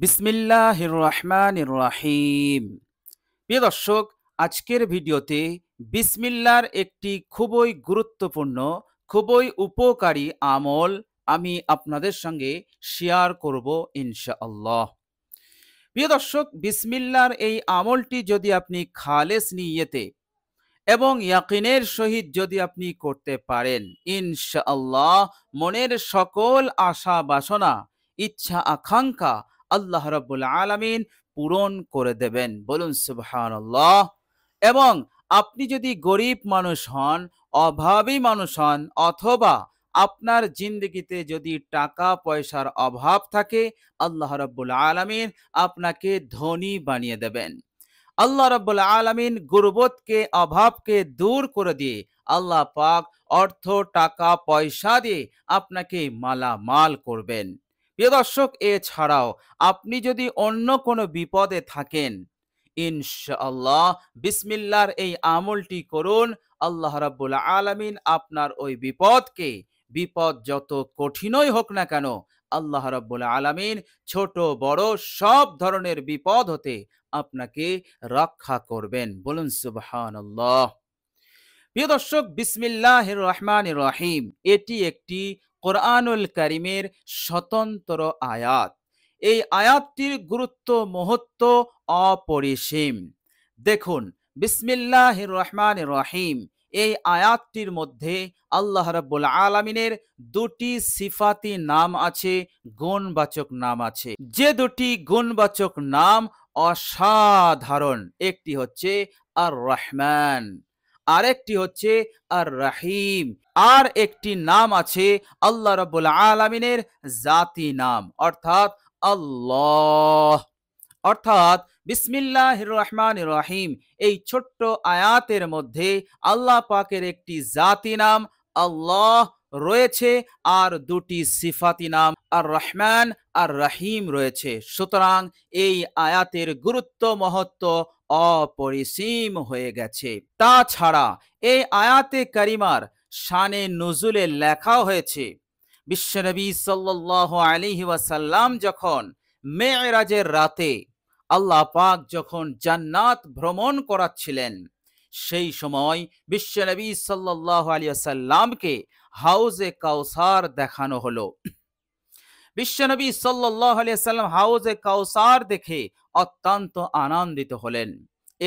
বিসমিল্লাহির রহমানির রহিম। প্রিয় দর্শক, আজকের ভিডিওতে বিসমিল্লার একটি খুবই গুরুত্বপূর্ণ, খুবই উপকারী আমল আমি আপনাদের সঙ্গে শেয়ার করব ইনশাআল্লাহ। প্রিয় দর্শক, বিসমিল্লার এই আমলটি যদি আপনি খালেস নিয়তে এবং ইয়াকিনের সহিত যদি আপনি করতে পারেন, ইনশাআল্লাহ মনের সকল আশা বাসনা, ইচ্ছা আকাঙ্ক্ষা আল্লাহ রাব্বুল আলামিন পূরণ করে দেবেন। বলুন সুবহানাল্লাহ। এবং আপনি যদি গরিব মানুষ হন, অভাবী মানুষ হন, অথবা আপনার জিন্দগিতে যদি টাকা পয়সার অভাব থাকে, আল্লাহ রাব্বুল আলামিন আপনাকে ধনী বানিয়ে দেবেন। আল্লাহ রাব্বুল আলামিন গুরবতকে, অভাবকে দূর করে দিয়ে আল্লাহ পাক অর্থ, টাকা পয়সা দিয়ে আপনাকে মালামাল করবেন। প্রিয় দর্শক, এছাড়াও আপনি যদি অন্য কোনো বিপদে থাকেন, ইনশাআল্লাহ বিসমিল্লার এই আমলটি করুন। আল্লাহ রাব্বুল আলামিন আপনার ওই বিপদকে, বিপদ যত কঠিনই হোক না কেন, আল্লাহ রাব্বুল আলামিন ছোট বড় সব ধরনের বিপদ হতে আপনাকে রক্ষা করবেন। বলুন সুবহানাল্লাহ। প্রিয় দর্শক, বিসমিল্লাহির রহমানির রহিম এটি একটি কোরআনুল কারীমের স্বতন্ত্র আয়াত। এই আয়াতটির গুরুত্ব, মহত্ব অপরিসীম। দেখুন, বিসমিল্লাহির রহমানির রহিম এই আয়াতটির মধ্যে আল্লাহ রাব্বুল আলামিনের দুটি সিফাতি নাম আছে, গুণবাচক নাম আছে। যে দুটি গুণবাচক নাম অসাধারণ, একটি হচ্ছে আর রহমান, আরেকটি হচ্ছে আর রাহিম। আর একটি নাম আছে আল্লাহ রাব্বুল আলামিনের জাতি নাম, অর্থাৎ আল্লাহ। অর্থাৎ বিসমিল্লাহির রহমানির রহিম এই ছোট্ট আয়াতের মধ্যে আল্লাহ পাকের একটি জাতি নাম আল্লাহ রয়েছে, আর দুটি সিফাতি নাম আর রহমান আর রাহিম রয়েছে। সুতরাং এই আয়াতের গুরুত্ব, মহত্ব অপরিসীম হয়ে গেছে। তাছাড়া এই আয়াতে কারিমার শানে নুজুলে লেখা হয়েছে, বিশ্বনবী সাল্লাল্লাহু আলাইহি ওয়াসাল্লাম যখন মেরাজের রাতে আল্লাহ পাক যখন জান্নাত ভ্রমণ করাচ্ছিলেন, সেই সময় বিশ্বনবী সাল্লাল্লাহু আলাইহি ওয়াসাল্লামকে হাউজে কাউসার দেখানো হলো। বিশ্বনবী সাল্লাল্লাহু আলাইহি ওয়াসাল্লাম হাউজে কাউসার দেখে অত্যন্ত আনন্দিত হলেন।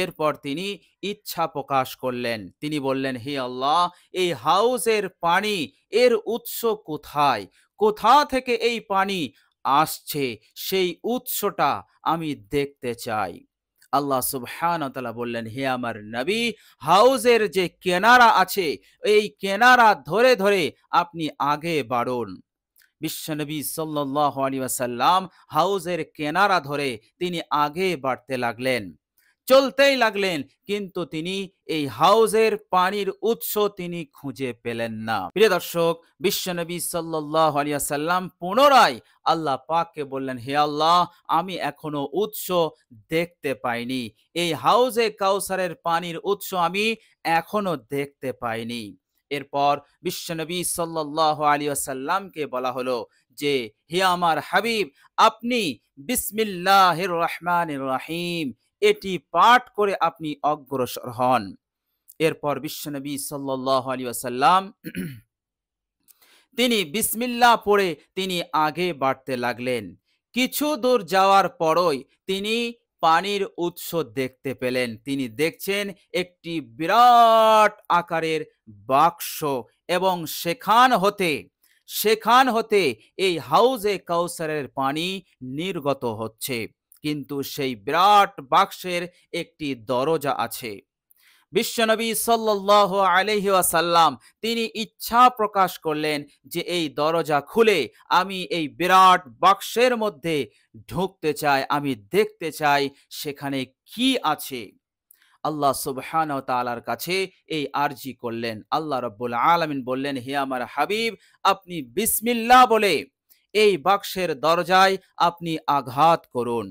এরপর তিনি ইচ্ছা প্রকাশ করলেন। তিনি বললেন, হে আল্লাহ, এই হাউজের পানি, এর উৎস কোথায়? কোথা থেকে এই পানি আসছে? সেই উৎসটা আমি দেখতে চাই। আল্লাহ সুবহানাহু ওয়া তাআলা বললেন, হে আমার নবী, হাউজের যে কিনারা আছে, এই কিনারা ধরে ধরে আপনি আগে বাড়ুন। বিশ্বনবী সাল্লাল্লাহু আলাইহি ওয়াসাল্লাম হাউজের কিনারা ধরে তিনি আগে বাড়তে লাগলেন, চলতেই লাগলেন, কিন্তু তিনি এই হাউজের পানির উৎস তিনি খুঁজে পেলেন না। প্রিয় দর্শক, বিশ্বনবী সাল্লাল্লাহু আলাইহি ওয়াসাল্লাম পুনরায় আল্লাহ পাককে বললেন, হে আল্লাহ, আমি এখনো উৎস দেখতে পাইনি। এই হাউজে কাউসারের পানির উৎস আমি এখনো দেখতে পাইনি। এরপর বিশ্বনবী সাল্লাল্লাহু আলাইহি ওয়াসাল্লামকে বলা হলো যে, হে আমার হাবিব, আপনি বিসমিল্লাহির রহমানির রহিম এটি পাঠ করে আপনি অগ্রসর হন। এরপর বিশ্বনবী সাল্লাল্লাহু আলাইহি ওয়াসাল্লাম তিনি বিসমিল্লাহ পড়ে তিনি আগে বাড়তে লাগলেন। কিছু দূর যাওয়ার পরই তিনি পানির উৎস দেখতে পেলেন। তিনি দেখছেন একটি বিরাট আকারের বাক্স, এবং সেখান হতে এই হাউজে কাউসারের পানি নির্গত হচ্ছে। কিন্তু সেই বিরাট বাক্সের একটি দরজা আছে। বিশ্বনবী সাল্লাল্লাহু আলাইহি ওয়াসাল্লাম তিনি ইচ্ছা প্রকাশ করলেন যে এই দরজা খুলে আমি এই বিরাট বাক্সের মধ্যে ঢুকতে চাই, আমি দেখতে চাই সেখানে কি আছে। আল্লাহ সুবহানাহু ওয়া তাআলার কাছে এই আরজি করলেন। আল্লাহ রাব্বুল আলামিন বললেন, হে আমার হাবিব, আপনি বিসমিল্লাহ বলে এই বাক্সের দরজায় আপনি আঘাত করুন।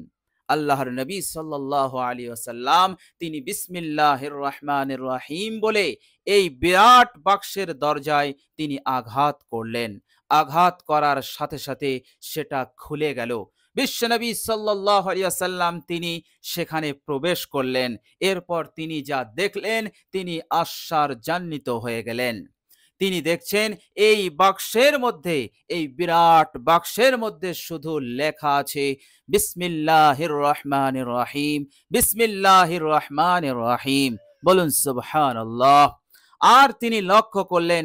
আল্লাহর নবী সাল্লাল্লাহু আলাইহি ওয়াসাল্লাম তিনি বিসমিল্লাহির রহমানির রহিম বলে এই বিরাট বাক্সের দরজায় তিনি আঘাত করলেন। আঘাত করার সাথে সাথে সেটা খুলে গেল। বিশ্বনবী সাল্লাল্লাহু আলাইহি ওয়াসাল্লাম তিনি সেখানে প্রবেশ করলেন। এরপর তিনি যা দেখলেন তিনি আশ্চর্যান্বিত হয়ে গেলেন। তিনি দেখছেন এই বাক্সের মধ্যে, এই বিরাট বাক্সের মধ্যে শুধু লেখা আছে বিসমিল্লাহির রহমানির রহিম, বিসমিল্লাহির রহমানির রহিম। বলুন সুবহানাল্লাহ। আর তিনি লক্ষ্য করলেন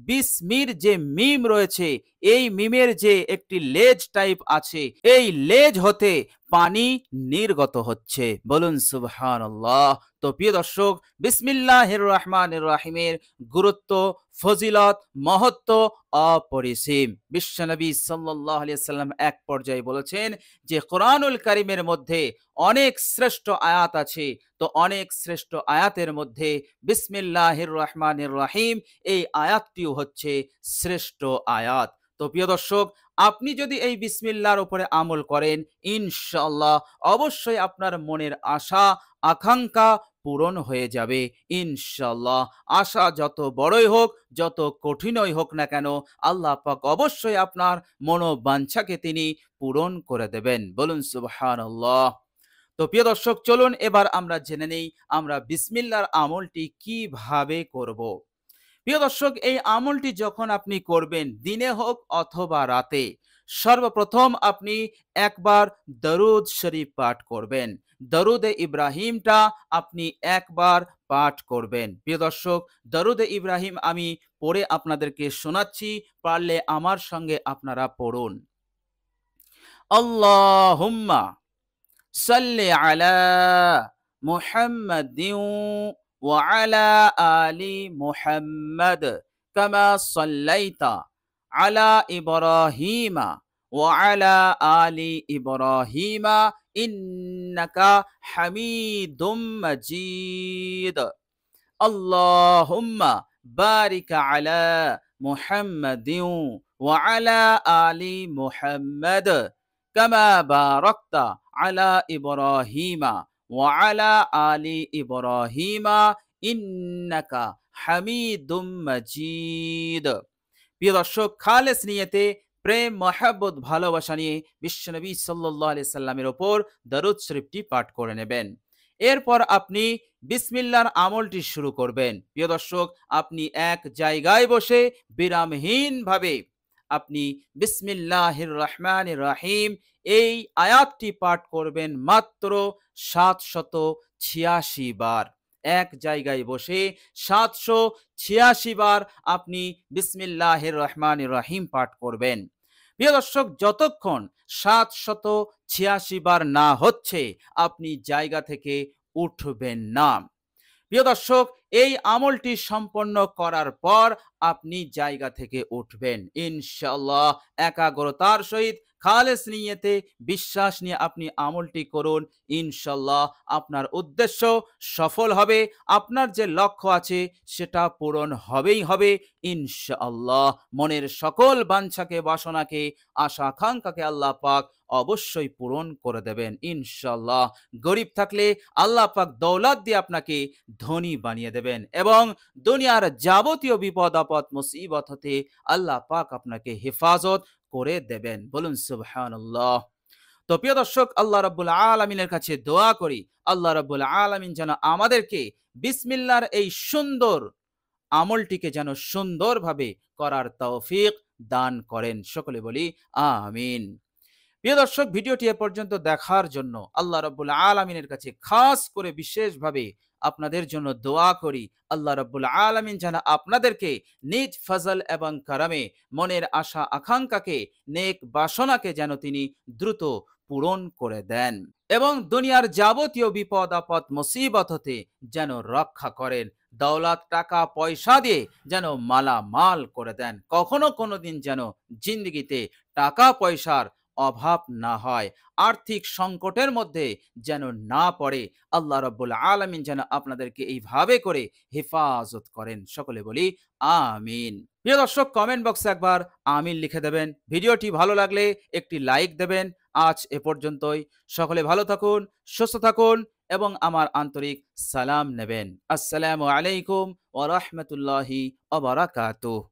বিসমির যে মিম রয়েছে, এই মিমের যে একটি লেজ টাইপ আছে, এই লেজ হতে পানি নির্গত হচ্ছে। বলুন সুবহানাল্লাহ। তো প্রিয় দর্শক, বিসমিল্লাহির রহমানির রহিমের গুরুত্ব, ফজিলত, মহত্ব অপরিসীম। বিশ্বনবী সাল্লাল্লাহু আলাইহি ওয়াসাল্লাম এক পর্যায়ে বলেছেন যে কোরআনুল কারীমের মধ্যে অনেক শ্রেষ্ঠ আয়াত আছে, তো অনেক শ্রেষ্ঠ আয়াতের মধ্যে বিসমিল্লাহির রহমানির রহিম এই আয়াতটিও হচ্ছে শ্রেষ্ঠ আয়াত। তো প্রিয় দর্শক, আপনি যদি এই বিসমিল্লাহর উপরে আমল করেন, ইনশাআল্লাহ অবশ্যই আপনার মনের আশা আকাঙ্ক্ষা পূরণ হয়ে যাবে ইনশাআল্লাহ। আশা যত বড়ই হোক, যত কঠিনই হোক না কেন, আল্লাহ পাক অবশ্যই আপনার মনোবাঞ্ছাকে তিনি পূরণ করে দেবেন। বলুন সুবহানাল্লাহ। তো প্রিয় দর্শক, চলুন এবার আমরা জেনে নেই আমরা বিসমিল্লাহর আমলটি কিভাবে করব। প্রিয় দর্শক, এই আমলটি যখন আপনি করবেন, দিনে হোক অথবা রাতে, সর্বপ্রথম আপনি একবার দরুদ শরীফ পাঠ করবেন। দরুদে ইব্রাহিমটা আপনি একবার পাঠ করবেন। প্রিয় দর্শক, দরুদে ইব্রাহিম আমি পড়ে আপনাদেরকে শোনাচ্ছি, পারলে আমার সঙ্গে আপনারা পড়ুন। আল্লাহুম্মা সাল্লি আলা মুহাম্মাদিন ওয়া আলা আলি মুহাম্মাদ কামা সাল্লাইতা আলা ইব্রাহিমা ওয়া আলা আলি ইব্রাহিমা ইন্নাকা হামিদুম মাজিদ। আল্লাহুম্মা বারিক আলা মুহাম্মাদিন ওয়া আলা আলি মুহাম্মাদ কামা বারাকতা আলা ইব্রাহিমা ওয়া আলা আলি ইব্রাহিমা ইন্নাকা হামিদুম মাজিদ। প্রিয় দর্শক, খালেস নিয়তে প্রেম, মহব্বত, ভালোবাসা নিয়ে বিশ্বনবী সাল্লাল্লাহু আলাইহি সাল্লামের ওপর দরুদ শরীফটি পাঠ করে নেবেন। এরপর আপনি বিসমিল্লাহর আমলটি শুরু করবেন। প্রিয় দর্শক, আপনি এক জায়গায় বসে বিরামহীনভাবে আপনি বিসমিল্লাহির রহমানির রহিম এই আয়াতটি পাঠ করবেন মাত্র 786 বার। এক জায়গায় বসে 786 বার আপনি বিসমিল্লাহির রহমানির রহিম পাঠ করবেন। প্রিয় দর্শক, যতক্ষণ 786 বার না হচ্ছে আপনি জায়গা থেকে উঠবেন না। প্রিয় দর্শক, এই আমলটি সম্পন্ন করার পর আপনি জায়গা থেকে উঠবেন ইনশাআল্লাহ। একাগ্রতার সহিত খালেস নিয়তে বিশ্বাস নিয়ে আপনি আমলটি করুন। ইনশাআল্লাহ আপনার উদ্দেশ্য সফল হবে, আপনার যে লক্ষ্য আছে সেটা পূরণ হবেই হবে ইনশাআল্লাহ। মনের সকল বাঞ্ছাকে, বাসনাকে, আশা আকাঙ্ক্ষাকে আল্লাহ পাক অবশ্যই পূরণ করে দেবেন ইনশাআল্লাহ। গরিব থাকলে আল্লাহ পাক দৌলত দিয়ে আপনাকে ধনী বানিয়ে দেবেন এবং দুনিয়ার যাবতীয় বিপদ আপদ মুসিবত হতে আল্লাহ পাক আপনাকে হেফাজত করে দেবেন। বলুন সুবহানাল্লাহ। তো প্রিয় দর্শক, আল্লাহ রাব্বুল আলামিনের কাছে দোয়া করি, আল্লাহ রাব্বুল আলামিন যেন আমাদেরকে বিসমিল্লাহর এই সুন্দর আমলটিকে যেন সুন্দরভাবে করার তৌফিক দান করেন। সকলে বলি আমিন। প্রিয় দর্শক, ভিডিওটি এ পর্যন্ত দেখার জন্য আল্লাহ রাব্বুল আলামিনের কাছে খাস করে বিশেষভাবে আপনাদের জন্য দোয়া করি। আল্লাহ রাব্বুল আলামিন যেন আপনাদেরকে নিজ ফজল এবং কারামে মনের আশা আকাঙ্ক্ষাকে, নেক বাসনাকে যেন তিনি দ্রুত পূরণ করে দেন এবং দুনিয়ার যাবতীয় বিপদ আপদ মুসিবত হতে যেন রক্ষা করেন। দৌলত, টাকা পয়সা দিয়ে যেন মালামাল করে দেন। কখনো কোনোদিন যেন জিন্দগিতে টাকা পয়সার অভাব না হয়, আর্থিক সংকটের মধ্যে যেন না পড়ে। আল্লাহ রাব্বুল আলামিন যেন আপনাদেরকে এইভাবে করে হেফাজত করেন। সকলে বলি আমিন। প্রিয় দর্শক, কমেন্ট বক্সে একবার আমিন লিখে দেবেন। ভিডিওটি ভালো লাগলে একটি লাইক দেবেন। আজ এ পর্যন্তই। সকলে ভালো থাকুন, সুস্থ থাকুন এবং আমার আন্তরিক সালাম নেবেন। আসসালামু আলাইকুম ওয়া রাহমাতুল্লাহি ওয়া বারাকাতুহু।